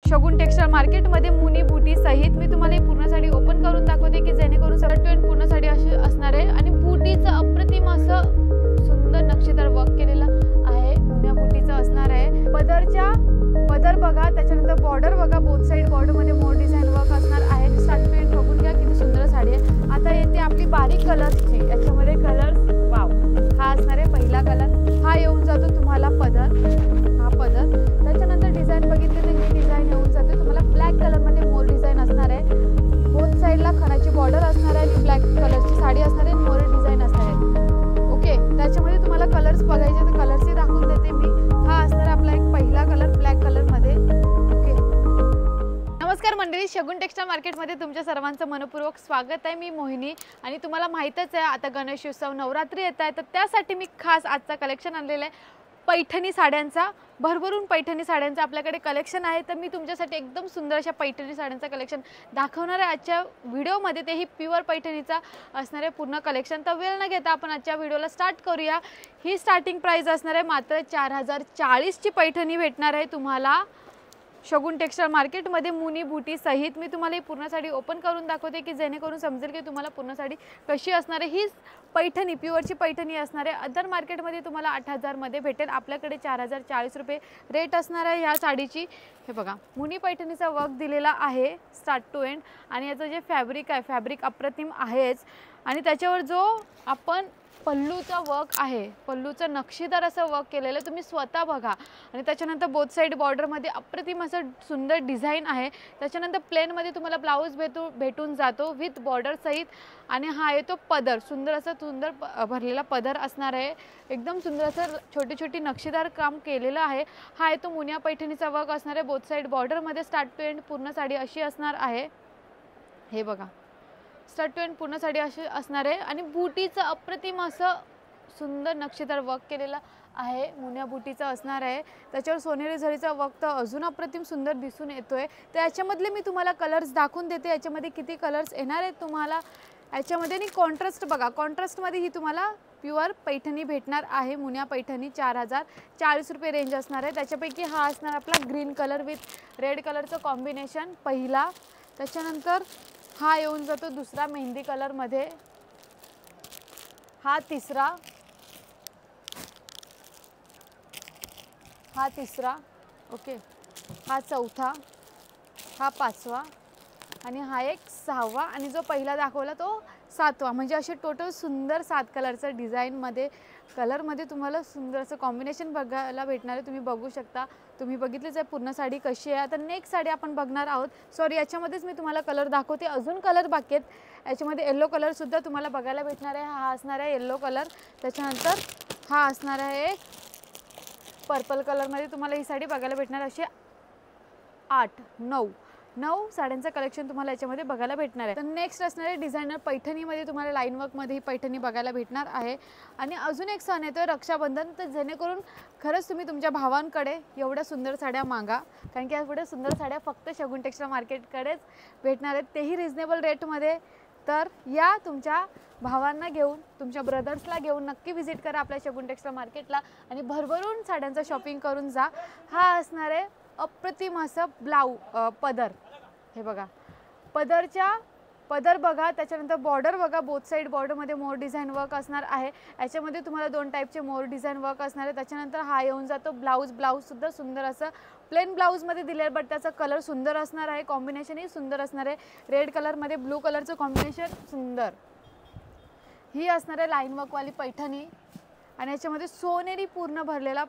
शगुन textile मार्केटमध्ये मुनी बूटी सहित मी तुम्हाला ही पूर्ण साडी ओपन करून दाखवते की जेणेकरून सर्व पूर्ण साडी अशी असणार आहे आणि बूटीचं अप्रतिम असं सुंदर नक्षीदार वर्क केलेलं आहे. मुन्या बूटीचं असणार आहे. पदर बघा, त्याच्यानंतर बॉर्डर बघा, बोथ साइड बॉर्डर मध्ये मोर डिझाइन वर्क असणार आहे. स्टार्ट टू एंड बघून घ्या किती सुंदर साडी आहे. आता येते आपली बारीक कलर्सची. याच्यामध्ये कलर्स वाव, हा असणार आहे पहिला कलर. हा येऊन जातो तुम्हाला पदर, हा पदर. त्याच्यानंतर डिझाइन बघितली तर ही डिझाइन येऊन जाते तुम्हाला ब्लॅक कलर मध्ये मोर डिझाइन असणार आहे. बोथ साइडला खणाची बॉर्डर असणार आहे आणि ब्लॅक कलरची साडी असणार आहे, मोर डिझाइन असणार आहे. ओके, त्याच्यामध्ये तुम्हाला कलर्स बघायचे तर कलर्सही दाखवून देते मी. हा असणार आपला एक पहिला कलर ब्लॅक कलर मध्ये. ओके, नमस्कार मंडळी, शगुन टेक्सटाईल मार्केटमध्ये तुमच्या सर्वांचं मनपूर्वक स्वागत आहे. मी मोहिनी आणि तुम्हाला माहीतच आहे आता गणेशोत्सव नवरात्री येत आहे, तर त्यासाठी मी खास आजचा कलेक्शन आणलेला आहे पैठणी साड्यांचा. भरभरून पैठणी साड्यांचा आपल्याकडे कलेक्शन आहे. तर मी तुमच्यासाठी एकदम सुंदर अशा पैठणी साड्यांचा कलेक्शन दाखवणार आहे आजच्या व्हिडिओमध्ये. तेही प्युअर पैठणीचा असणार आहे पूर्ण कलेक्शन. तर वेळ न घेता आपण आजच्या व्हिडिओला स्टार्ट करूया. ही स्टार्टिंग प्राइस असणार आहे मात्र 4040 ची पैठणी भेटणार आहे तुम्हाला शगुन टेक्सटाईल मार्केटमध्ये मुनी बूटी सहित. मी तुम्हाला ही पूर्ण साडी ओपन करून दाखवते की जेणेकरून समजेल की तुम्हाला पूर्ण साडी कशी असणार आहे. ही पैठणी प्युअरची पैठणी असणार आहे. अदर मार्केटमध्ये तुम्हाला 8000 मध्ये भेटेल, आपल्याकडे 4040 रुपये रेट असणार आहे ह्या साडीची. हे बघा, मुनी पैठणीचा वर्क दिलेला आहे स्टार्ट टू एंड आणि याचं जे फॅब्रिक आहे, फॅब्रिक अप्रतिम आहेच. आणि त्याच्यावर जो आपण पल्लूचा वर्क आहे, पल्लूचं नक्षीदार असं वर्क केलेलं तुम्ही स्वतः बघा. आणि त्याच्यानंतर बोथ साइड बॉर्डरमध्ये अप्रतिम असं सुंदर डिझाईन आहे. त्याच्यानंतर प्लेनमध्ये तुम्हाला ब्लाऊज भेटून जातो विथ बॉर्डर सहित. आणि हा आहे तो पदर, सुंदर भरलेला पदर असणार आहे. एकदम सुंदर असं छोटी छोटी नक्षीदार काम केलेलं आहे. हा आहे तो मुनिया पैठणीचा वर्क असणार आहे. बोथ साइड बॉर्डरमध्ये स्टार्ट टू एंड पूर्ण साडी अशी असणार आहे. हे बघा, स्टार्ट टू एंड पूर्ण साडी अशी असणार आहे. आणि बूटीचं अप्रतिम असं सुंदर नक्षीदार वर्क केलेलं आहे, मुन्या बूटीचं असणार आहे. त्याच्यावर सोनेरी जरीचा वर्क तर अजून अप्रतिम सुंदर दिसून येतोय. तर याच्यामधले मी तुम्हाला कलर्स दाखवून देते. याच्यामध्ये किती कलर्स येणार आहेत तुम्हाला याच्यामध्ये. आणि कॉन्ट्रास्ट बघा, कॉन्ट्रास्टमध्ये ही तुम्हाला प्युअर पैठणी भेटणार आहे. मुन्या पैठणी 4040 रुपये रेंज असणार आहे. त्याच्यापैकी हा असणार आपला ग्रीन कलर विथ रेड कलरचं कॉम्बिनेशन पहिला. त्याच्यानंतर हा येऊन जातो दुसरा मेहंदी कलर मध्ये, हा तिसरा, हा तिसरा. ओके, हा चौथा, हा पाचवा आणि हा एक सहावा आणि जो पहिला दाखवला तो सातवा. म्हणजे असे टोटल सुंदर 7 कलरचं डिझाईनमध्ये कलरमध्ये तुम्हाला सुंदर असं कॉम्बिनेशन बघायला भेटणार आहे. तुम्ही बघू शकता, तुम्ही बघितलीच आहे पूर्ण साडी कशी आहे. आता नेक्स्ट साडी आपण बघणार आहोत. सॉरी, याच्यामध्येच मी तुम्हाला कलर दाखवते, अजून कलर बाकी आहेत. याच्यामध्ये येल्लो कलरसुद्धा तुम्हाला बघायला भेटणार आहे. हा असणार आहे येल्लो कलर. त्याच्यानंतर हा असणार आहे पर्पल कलरमध्ये तुम्हाला ही साडी बघायला भेटणार. असे 8-9 साड्यांचं कलेक्शन तुम्हाला याच्यामध्ये बघायला भेटणार आहे. तर नेक्स्ट असणारे डिझायनर पैठणीमध्ये तुम्हाला लाईन वर्कमध्ये ही पैठणी बघायला भेटणार आहे. आणि अजून एक सण येतो रक्षाबंधन. तर जेणेकरून खरंच तुम्ही तुमच्या भावांकडे एवढ्या सुंदर साड्या मागा, कारण की एवढ्या सुंदर साड्या फक्त शगुन टेक्सटाईल मार्केटकडेच भेटणार आहेत, तेही रिजनेबल रेटमध्ये. तर या तुमच्या भावांना घेऊन, तुमच्या ब्रदर्सला घेऊन नक्की व्हिजिट करा आपल्या शगुन टेक्सटाईल मार्केटला आणि भरभरून साड्यांचं शॉपिंग करून जा. हा असणार आहे अप्रतिम असं पदर. हे बघा, पदर बघा, त्याच्यानंतर बॉर्डर बघा, बोथ साइड बॉर्डरमध्ये मोर डिझाइन वर्क असणार आहे. याच्यामध्ये तुम्हाला 2 टाईपचे मोर डिझाइन वर्क असणार आहे. त्याच्यानंतर हा येऊन जातो ब्लाऊजसुद्धा सुंदर असं प्लेन ब्लाऊजमध्ये दिलेलं, बट त्याचा कलर सुंदर असणार आहे. कॉम्बिनेशनही सुंदर असणार आहे. रेड कलरमध्ये ब्लू कलरचं कॉम्बिनेशन सुंदर. ही असणार आहे लाईन वर्कवाली पैठणी आणि याच्यामध्ये सोनेरी पूर्ण भरलेला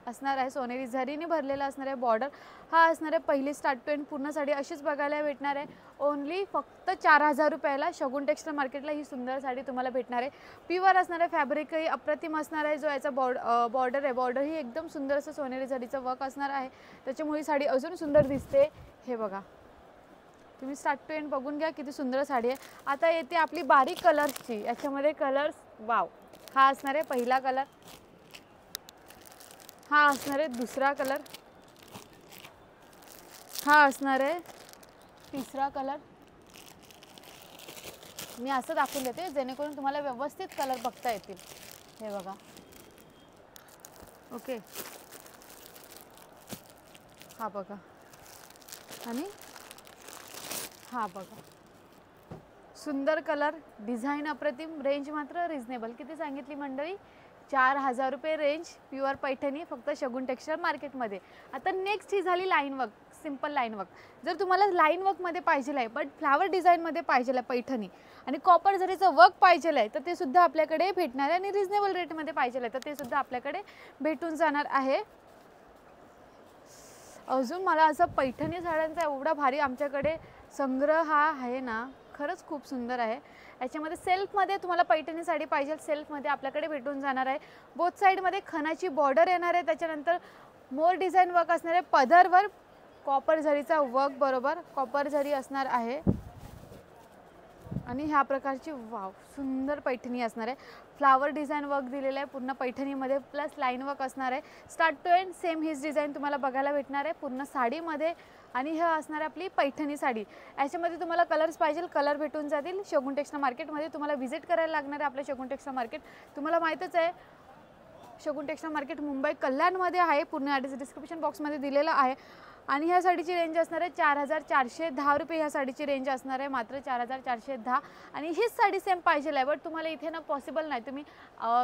असणार आहे, सोनेरी झरीने भरलेला असणार आहे बॉर्डर. हा असणार आहे पहिली स्टार्ट टू एंड पूर्ण साडी अशीच बघायला भेटणार आहे. ओनली फक्त 4000 रुपयाला शगुन टेक्सटाईल मार्केटला ही सुंदर साडी तुम्हाला भेटणार आहे. प्युअर असणार आहे, फॅब्रिकही अप्रतिम असणार आहे. जो याचा बॉर्डर आहे, बॉर्डर ही एकदम सुंदर असं सोनेरी झरीचं वर्क असणार आहे. त्याच्यामुळे ही साडी अजून सुंदर दिसते. हे बघा, तुम्ही स्टार्ट टू एंड बघून घ्या किती सुंदर साडी आहे. आता येते आपली बारीक कलर्सची. याच्यामध्ये कलर्स वाव, हा असणार आहे पहिला कलर, हा असणार आहे दुसरा कलर, हा असणार आहे तिसरा कलर. मी असं दाखवून देते जेणेकरून तुम्हाला व्यवस्थित कलर बघता येतील. हे बघा, ओके, हा बघा आणि हा बघा सुंदर कलर, डिझाईन अप्रतिम, रेंज मात्र रिझनेबल. किती सांगितली मंडळी? 4000 रुपये रेंज, प्युअर पैठणी, फक्त शगुन टेक्सटाईल मार्केटमध्ये. आता नेक्स्ट ही झाली line work, simple line work. जर तुम्हाला लाईन वर्कमध्ये पाहिजे आहे बट फ्लावर डिझाईनमध्ये पाहिजे आहे पैठणी आणि कॉपर जरीचं वर्क पाहिजे आहे तर ते सुद्धा आपल्याकडे भेटणार आहे आणि रिझनेबल रेटमध्ये पाहिजे आहे तर ते सुद्धा आपल्याकडे भेटून जाणार आहे. अजून मला असं पैठणी साड्यांचा एवढा भारी आमच्याकडे संग्रह हा आहे ना, खरंच खूप सुंदर आहे. याच्यामध्ये सेल्फमध्ये तुम्हाला पैठणी साडी पाहिजे सेल्फमध्ये आपल्याकडे भेटून जाणार आहे. बोथ साईडमध्ये खणाची बॉर्डर येणार आहे, त्याच्यानंतर मोर डिझाईन वर्क असणार आहे, पदरवर कॉपर झरीचा वर्क बरोबर कॉपर झरी असणार आहे आणि ह्या प्रकारची वाव सुंदर पैठणी असणार आहे. फ्लावर डिझाईन वर्क दिलेलं आहे पूर्ण पैठणीमध्ये प्लस लाईन वर्क असणार आहे. स्टार्ट टू एंड सेम हीच डिझाईन तुम्हाला बघायला भेटणार आहे पूर्ण साडीमध्ये आणि हे असणार आहे आपली पैठणी साडी. याच्यामध्ये तुम्हाला कलर्स पाहिजे कलर भेटून जातील. शगुन टेक्सटाईल मार्केटमध्ये तुम्हाला व्हिजिट करायला लागणार आहे. आपलं शगुन टेक्सटाईल मार्केट तुम्हाला माहीतच आहे, शगुन टेक्सटाईल मार्केट मुंबई कल्याणमध्ये आहे. पूर्ण ॲड्रेस डिस्क्रिप्शन बॉक्समध्ये दिलेला आहे. आणि ह्या साडीची रेंज असणार आहे 4410 रुपये. ह्या साडीची रेंज असणार आहे मात्र 4410. आणि हीच साडी सेम पाहिजे आहे बट तुम्हाला इथे ना पॉसिबल नाही, तुम्ही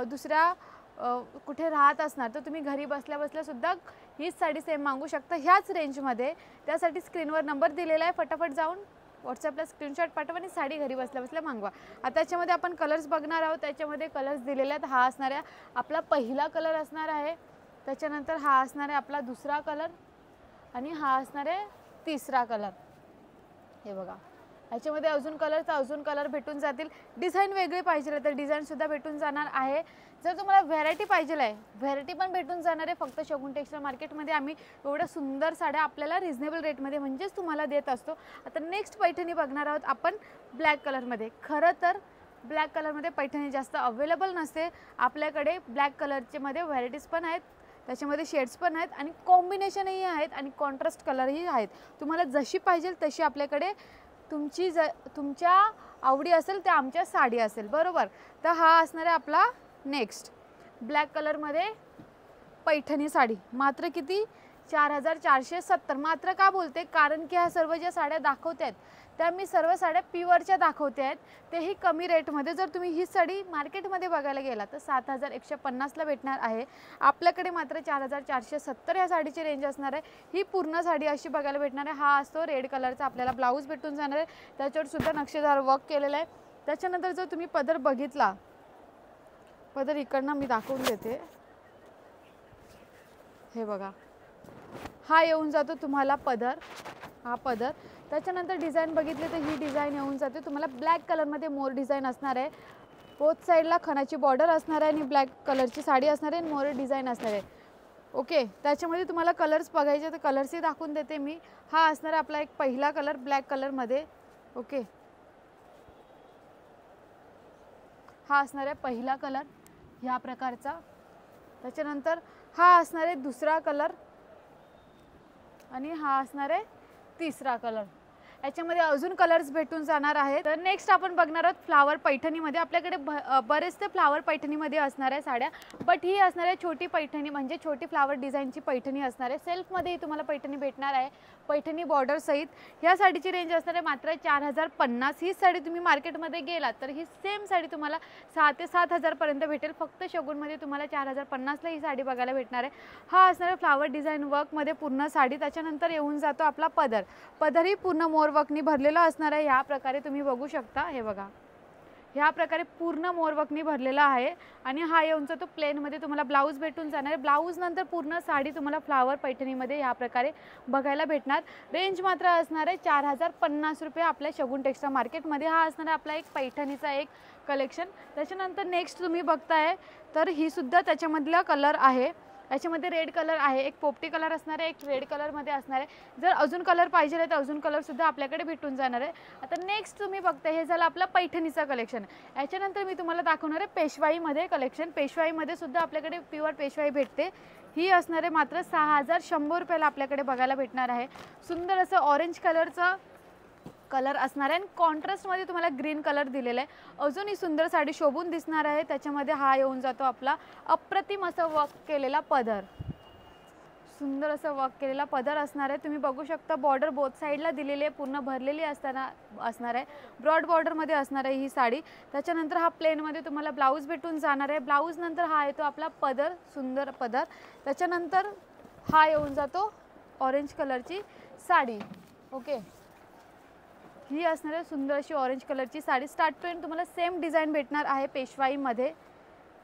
दुसऱ्या कुठे राहत असणार तर तुम्ही घरी बसल्या बसल्या सुद्धा हीच साडी सेम मागू शकता ह्याच रेंजमध्ये. त्यासाठी स्क्रीनवर नंबर दिलेला आहे, फटाफट जाऊन व्हॉट्सअपला स्क्रीनशॉट पाठवा आणि साडी घरी बसल्या बसल्या मागवा. आता त्याच्यामध्ये आपण कलर्स बघणार आहोत. त्याच्यामध्ये कलर्स दिलेले आहेत. हा असणार आहे आपला पहिला कलर असणार आहे, त्याच्यानंतर हा असणार आहे आपला दुसरा कलर आणि हा असणार आहे तिसरा कलर. हे बघा याच्यामध्ये अजून कलर भेटून जातील. डिझाईन वेगळे पाहिजे तर डिझाईनसुद्धा भेटून जाणार आहे. जर तुम्हाला व्हॅरायटी पाहिजे आहे व्हॅरायटी पण भेटून जाणार आहे. फक्त शगुन टेक्सटाईल मार्केटमध्ये आम्ही एवढ्या सुंदर साड्या आपल्याला रिझनेबल रेटमध्ये म्हणजेच तुम्हाला देत असतो. आता नेक्स्ट पैठणी बघणार आहोत आपण ब्लॅक कलरमध्ये. खरं तर ब्लॅक कलरमध्ये पैठणी जास्त अवेलेबल नसते आपल्याकडे. ब्लॅक कलरचे मध्ये व्हॅरायटीज पण आहेत, त्याच्यामध्ये शेड्स पण आहेत आणि कॉम्बिनेशनही आहेत आणि कॉन्ट्रास्ट कलरही आहेत. तुम्हाला जशी पाहिजे तशी आपल्याकडे तुमच्या आवडी असेल त्या आमच्या साडी असेल बरोबर. तर हा असणार आहे आपला नेक्स्ट ब्लॅक कलरमध्ये पैठणी साडी. मात्र किती? 4470. मात्र का बोलते? कारण की ह्या सर्व ज्या साड्या दाखवत आहेत त्या मी सर्व साड्या प्युअरच्या दाखवते आहेत, तेही कमी रेटमध्ये. जर तुम्ही ही साडी मार्केटमध्ये बघायला गेला तर 7150ला भेटणार आहे. आपल्याकडे मात्र 4470 ह्या साडीची रेंज असणार आहे. ही पूर्ण साडी अशी बघायला भेटणार आहे. हा असतो रेड कलरचा आपल्याला ब्लाऊज भेटून जाणार आहे, त्याच्यावर सुद्धा नक्षीदार वर्क केलेलं आहे. त्याच्यानंतर जर तुम्ही पदर बघितला, पदर इकडनं मी दाखवून देते. हे बघा हा येऊन जातो तुम्हाला पदर, हा पदर. त्याच्यानंतर डिझाईन बघितली तर ही डिझाईन येऊन जाते तुम्हाला ब्लॅक कलरमध्ये मोर डिझाईन असणार आहे. बोथ साईडला खणाची बॉर्डर असणार आहे आणि ब्लॅक कलरची साडी असणार आहे, मोर डिझाईन असणार आहे. ओके, त्याच्यामध्ये तुम्हाला कलर्स बघायचे तर कलर्सही दाखवून देते मी. हा असणार आहे आपला एक पहिला कलर ब्लॅक कलरमध्ये. ओके, हा असणार आहे पहिला कलर ह्या प्रकारचा. त्याच्यानंतर हा असणार आहे दुसरा कलर आणि हा असणार आहे तिसरा कलर. याच्यामध्ये अजून कलर्स भेटून जाणार आहेत. तर नेक्स्ट आपण बघणार आहोत फ्लावर पैठणीमध्ये. आपल्याकडे बरेचसे फ्लावर पैठणीमध्ये असणार आहे साड्या, बट ही असणार आहे छोटी पैठणी म्हणजे छोटी फ्लावर डिझाईनची पैठणी असणार आहे. सेल्फमध्येही तुम्हाला पैठणी भेटणार आहे, पैठणी बॉर्डर सहित. ह्या साडीची रेंज असणार आहे मात्र 4050. ही साडी तुम्ही मार्केटमध्ये गेलात तर ही सेम साडी तुम्हाला 6 ते 7000 पर्यंत भेटेल. फक्त शगुनमध्ये तुम्हाला 4050ला ही साडी बघायला भेटणार आहे. हा असणार आहे फ्लावर डिझाईन वर्कमध्ये पूर्ण साडी. त्याच्यानंतर येऊन जातो आपला पदर. पदरही पूर्ण मोर वर्कनी भरलेला असणार आहे. ह्या प्रकारे तुम्ही बघू शकता. हे बघा ह्या प्रकारे पूर्ण मोर वर्कनी भरलेला आहे आणि हा येऊन जातो प्लेनमध्ये तुम्हाला ब्लाऊज भेटून जाणार आहे. ब्लाऊज नंतर पूर्ण साडी तुम्हाला फ्लावर पैठणीमध्ये ह्या प्रकारे बघायला भेटणार. रेंज मात्र असणार आहे 4050 रुपये आपल्या शगुन टेक्सटाईल मार्केटमध्ये. हा असणार आहे आपला एक पैठणीचा एक कलेक्शन. त्याच्यानंतर नेक्स्ट तुम्ही बघताय तर ही सुद्धा त्याच्यामधला कलर आहे. याच्यामध्ये रेड कलर आहे, एक पोपटी कलर असणार आहे, एक रेड कलरमध्ये असणार आहे. जर अजून कलर पाहिजे तर अजून कलरसुद्धा आपल्याकडे भेटून जाणार आहे. आता नेक्स्ट तुम्ही बघताय हे झालं आपलं पैठणीचं कलेक्शन. याच्यानंतर मी तुम्हाला दाखवणार आहे पेशवाईमध्ये कलेक्शन. पेशवाईमध्ये सुद्धा आपल्याकडे प्युअर पेशवाई भेटते. ही असणार आहे मात्र 6100 रुपयाला आपल्याकडे बघायला भेटणार आहे. सुंदर असं ऑरेंज कलरचं कलर असणार आहे आणि कॉन्ट्रास्टमध्ये तुम्हाला ग्रीन कलर दिलेला आहे. अजूनही सुंदर साडी शोभून दिसणार आहे. त्याच्यामध्ये हा येऊन जातो आपला अप्रतिम असं वर्क केलेला पदर. सुंदर असं वर्क केलेला पदर असणार आहे. तुम्ही बघू शकता बॉर्डर बोथ साईडला दिलेली आहे, पूर्ण भरलेली असणार आहे. ब्रॉड बॉर्डरमध्ये असणार आहे ही साडी. त्याच्यानंतर हा प्लेनमध्ये तुम्हाला ब्लाऊज भेटून जाणार आहे. ब्लाऊज नंतर हा येतो आपला पदर, सुंदर पदर. त्याच्यानंतर हा येऊन जातो ऑरेंज कलरची साडी. ओके, ही असणार आहे सुंदर अशी ऑरेंज कलरची साडी. स्टार्ट टू एंड तुम्हाला सेम डिझाईन भेटणार आहे पेशवाईमध्ये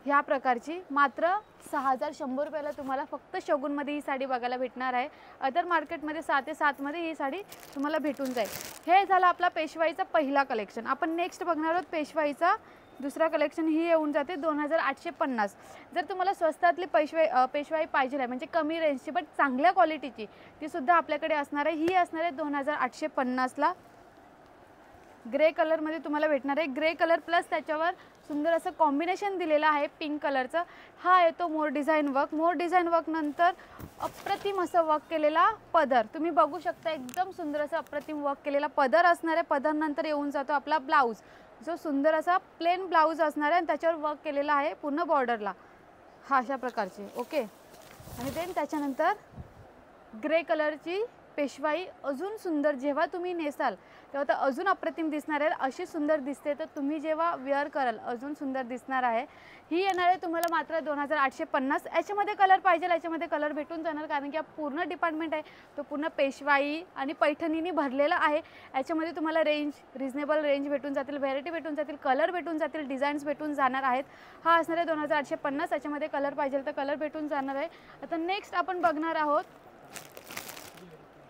ह्या प्रकारची. मात्र 6100 रुपयाला तुम्हाला फक्त शगुनमध्ये ही साडी बघायला भेटणार आहे. अदर मार्केटमध्ये 6 ते 7 मध्ये ही साडी तुम्हाला भेटून जाईल. हे झालं आपला पेशवाईचा पहिला कलेक्शन. आपण नेक्स्ट बघणार आहोत पेशवाईचा दुसरा कलेक्शन. ही येऊन जाते 2850. जर तुम्हाला स्वस्तातली पेशवाई पाहिजे आहे म्हणजे कमी रेंजची बट चांगल्या क्वालिटीची, ती सुद्धा आपल्याकडे असणार आहे. ही असणार आहे 2850ला. ग्रे कलरमध्ये तुम्हाला भेटणार आहे. ग्रे कलर प्लस त्याच्यावर सुंदर असं कॉम्बिनेशन दिलेलं आहे पिंक कलरचं. हा येतो मोर डिझाईन वर्क. मोर डिझाईन वर्क नंतर अप्रतिम असं वर्क केलेला पदर. तुम्ही बघू शकता एकदम सुंदर असं अप्रतिम वर्क केलेला पदर असणार आहे. पदर नंतर येऊन जातो आपला ब्लाऊज, जो सुंदर असा प्लेन ब्लाऊज असणार आहे आणि त्याच्यावर वर्क केलेला आहे पूर्ण बॉर्डरला, हा अशा प्रकारचे. ओके, आणि देन त्याच्यानंतर ग्रे कलरची पेशवाई अजून सुंदर. जेव्हा तुम्ही नेसाल तेव्हा तर अजून अप्रतिम दिसणार आहे. अशी सुंदर दिसते तर तुम्ही जेव्हा वेअर कराल अजून सुंदर दिसणार आहे. ही येणार आहे तुम्हाला मात्र 2850. याच्यामध्ये कलर पाहिजे याच्यामध्ये कलर भेटून जाणार, कारण की हा पूर्ण डिपार्टमेंट आहे तो पूर्ण पेशवाई आणि पैठणीने भरलेला आहे. याच्यामध्ये तुम्हाला रिजनेबल रेंज भेटून जातील, व्हेरायटी भेटून जातील, कलर भेटून जातील, डिझाईन्स भेटून जाणार आहेत. हा असणार आहे 2850. याच्यामध्ये कलर पाहिजे तर कलर भेटून जाणार आहे. आता नेक्स्ट आपण बघणार आहोत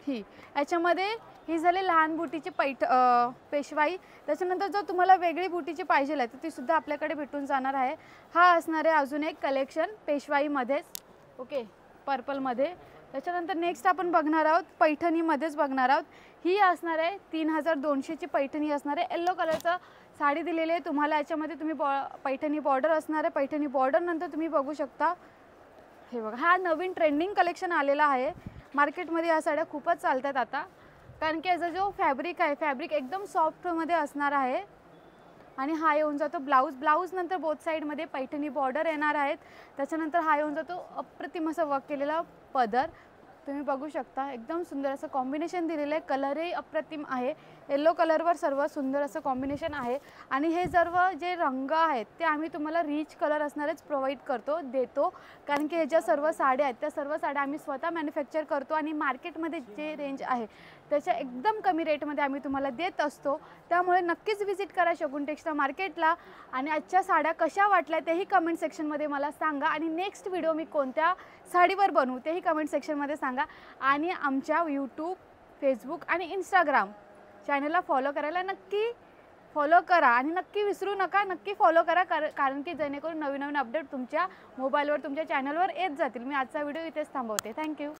ही. याच्यामध्ये ही झाली लहान बुटीची पेशवाई. त्याच्यानंतर जर तुम्हाला वेगळी बुटीची पाहिजे आहे तर ती सुद्धा आपल्याकडे भेटून जाणार आहे. हा असणार आहे अजून एक कलेक्शन पेशवाईमध्येच. ओके, पर्पलमध्ये. त्याच्यानंतर नेक्स्ट आपण बघणार आहोत पैठणीमध्येच बघणार आहोत. ही असणार आहे 3200ची पैठणी असणार आहे. येल्लो कलरचं साडी दिलेली आहे तुम्हाला. याच्यामध्ये तुम्ही पैठणी बॉर्डर असणार आहे. पैठणी बॉर्डर नंतर तुम्ही बघू शकता हे बघा, हा नवीन ट्रेंडिंग कलेक्शन आलेला आहे. मार्केटमध्ये या साड्या खूपच चालतात आता, कारण की याचा जो फॅब्रिक आहे फॅब्रिक एकदम सॉफ्टमध्ये असणार आहे. आणि हा येऊन जातो ब्लाऊज. ब्लाऊज नंतर बोथ साईडमध्ये पैठणी बॉर्डर येणार आहेत. त्याच्यानंतर हा येऊन जातो अप्रतिम असं वर्क केलेला पदर. तुम्ही बघू शकता एकदम सुंदर असं कॉम्बिनेशन दिलेलं आहे. कलरही अप्रतिम आहे. येल्लो कलरवर सर्व सुंदर असं कॉम्बिनेशन आहे. आणि हे सर्व जे रंग आहेत ते आम्ही तुम्हाला रिच कलर असणारेच प्रोव्हाइड देतो, कारण की हे ज्या सर्व साड्या आहेत त्या सर्व साड्या आम्ही स्वतः मॅन्युफॅक्चर करतो आणि मार्केटमध्ये जे रेंज आहे त्याच्या एकदम कमी रेटमध्ये आम्ही तुम्हाला देत असतो. त्यामुळे नक्कीच व्हिजिट करा शगुन टेक्स्टाईल मार्केटला. आणि आजच्या साड्या कशा वाटल्या तेही कमेंट सेक्शनमध्ये मला सांगा. आणि नेक्स्ट व्हिडिओ मी कोणत्या साडीवर बनवू तेही कमेंट सेक्शनमध्ये सांगा. आणि आमच्या यूट्यूब, फेसबुक आणि इंस्टाग्राम चॅनलला फॉलो करायला नक्की फॉलो करा. आणि नक्की विसरू नका, नक्की फॉलो करा, कारण की जेणेकरून नवीन नवीन अपडेट तुमच्या मोबाईलवर तुमच्या चॅनलवर येत जातील. मी आजचा व्हिडिओ इथेच थांबवते. थँक्यू.